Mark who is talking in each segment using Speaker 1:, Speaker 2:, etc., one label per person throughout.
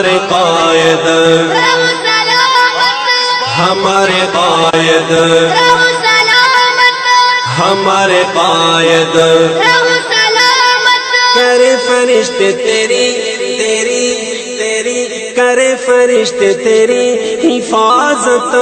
Speaker 1: ہمارے قائد
Speaker 2: رہو سلامت،
Speaker 1: ہمارے قائد
Speaker 2: رہو سلامت،
Speaker 1: ہمارے قائد
Speaker 2: رہو سلامت،
Speaker 1: کرے فرشتے تیری تیری تیری کرے فرشتے تیری حفاظت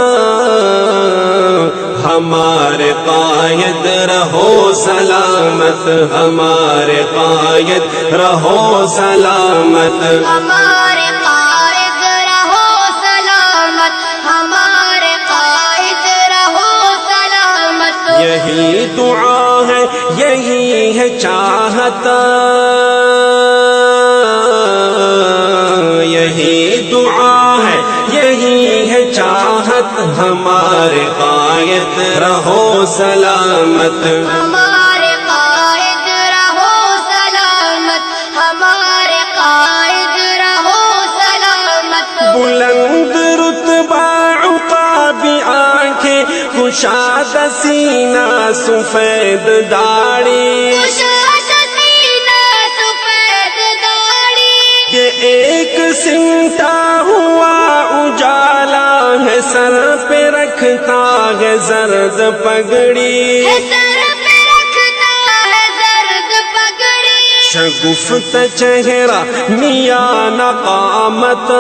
Speaker 1: ہمارے قائد رہو سلامت ہمارے قائد رہو سلامت
Speaker 2: ہمارے قائد رہو سلامت، ہمارے قائد رہو سلامت،
Speaker 1: یہی دعا ہے یہی ہے چاہت یہی دعا ہے یہی ہے چاہت ہمارے قائد رہو سلامت
Speaker 2: ہمارے قائد رہو سلامت، ہمارے قائد رہو سلامت،
Speaker 1: بلند رتبہ عقابی آنکھیں کشاد سینہ سفید داڑھی
Speaker 2: کشاد سینہ سفید داڑھی،
Speaker 1: یہ ایک سمٹا ہوا اجالا ہے سر پہ رکھتا ہے زرد پگڑی
Speaker 2: سر پہ رکھتا ہے زرد پگڑی،
Speaker 1: شگفت چہرہ میاں نقامت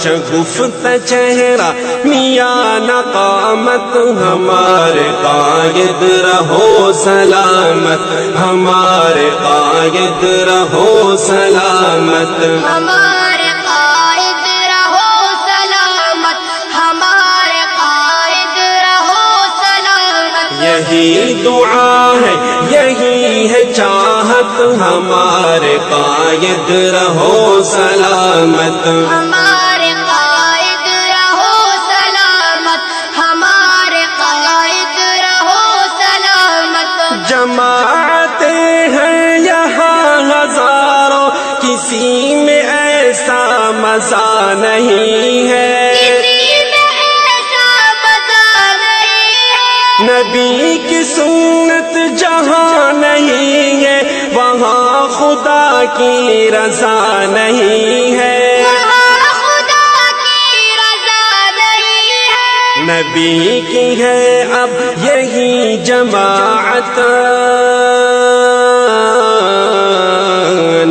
Speaker 1: شگفت چہرہ میاں نقامت ہمارے قائد رہو سلامت ہمارے قائد رہو سلامت
Speaker 2: ہمارے قائد رہو سلامت، ہمارے قائد رہو سلامت،
Speaker 1: یہی دعا ہے یہی ہے چاہت ہمارے قائد رہو سلامت
Speaker 2: ہمارے قائد رہو سلامت، ہمارے قائد رہو سلامت،
Speaker 1: جماعتیں ہیں یہاں ہزاروں کسی میں ایسا مزہ نہیں ہے
Speaker 2: کسی میں ایسا مزہ نہیں ہے،
Speaker 1: نبی کی سنت جہاں نہیں ہے وہاں خدا کی رضا نہیں ہے
Speaker 2: وہاں خدا کی رضا نہیں ہے،
Speaker 1: نبی کی ہے اب یہی جماعت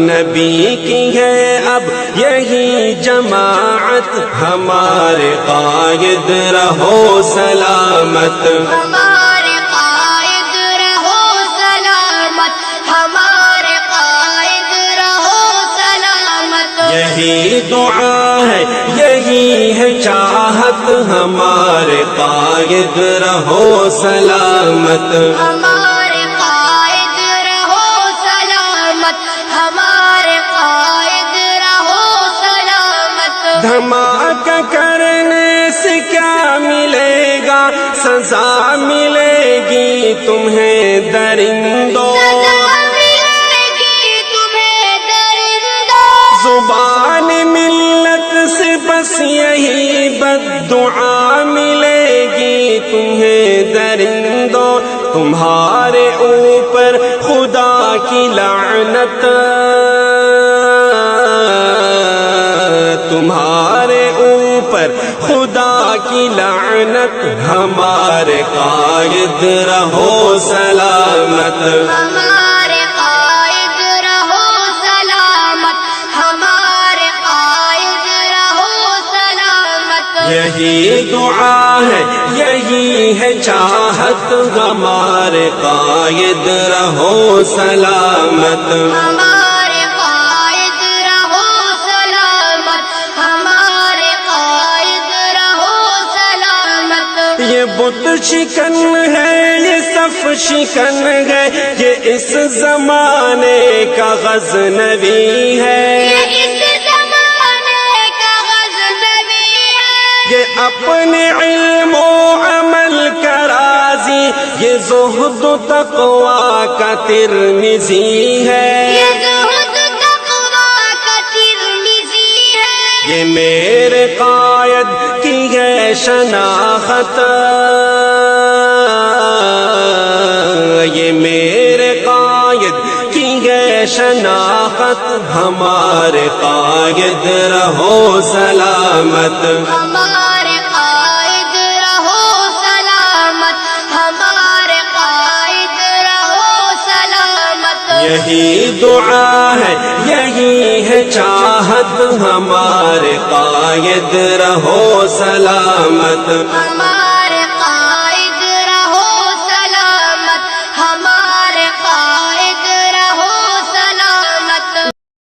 Speaker 1: نبی کی ہے اب یہی جماعت ہمارے قائد رہو سلامت
Speaker 2: ہمارے قائد رہو سلامت، ہمارے قائد رہو سلامت،
Speaker 1: یہی دعا ہے یہی ہے چاہت ہمارے قائد رہو سلامت
Speaker 2: ہمارے قائد رہو سلامت، ہمارے قائد رہو سلامت،
Speaker 1: دھماکہ کرنے سے کیا ملے گا سزا ملے گی تمہیں درندوں
Speaker 2: سزا ملے گی تمہیں درندوں،
Speaker 1: زبان ملت سے بس یہی بددعا ملے گی تمہیں درندوں تمہارے اوپر خدا کی لعنت تمہارے اوپر خدا کی لعنت ہمارے قائد رہو سلامت
Speaker 2: ہمارے قائد رہو سلامت، ہمارے قائد رہو سلامت،
Speaker 1: یہی دعا ہے یہی ہے چاہت ہمارے قائد رہو سلامت
Speaker 2: ہمارے قائد رہو سلامت، ہمارے قائد رہو سلامت،
Speaker 1: یہ بت شکن ہے یہ صف شکن ہے یہ اس زمانے کا غزنوی ہے
Speaker 2: یہ اس زمانے کا غزنوی ہے،
Speaker 1: یہ اپنے علم و عمل کا راضی یہ زہد و تقویٰ کا ترمذی ہے
Speaker 2: یہ زہد تقویٰ کا ترمذی ہے،
Speaker 1: یہ میرے قائد کی ہے شناخت یہ میرے قائد کی ہے شناخت ہمارے قائد رہو سلامت
Speaker 2: ہمارے قائد رہو سلامت ہمارے قائد رہو سلامت
Speaker 1: یہی دعا ہے یہی ہے چاہت ہمارے قائد رہو سلامت
Speaker 2: ہمارے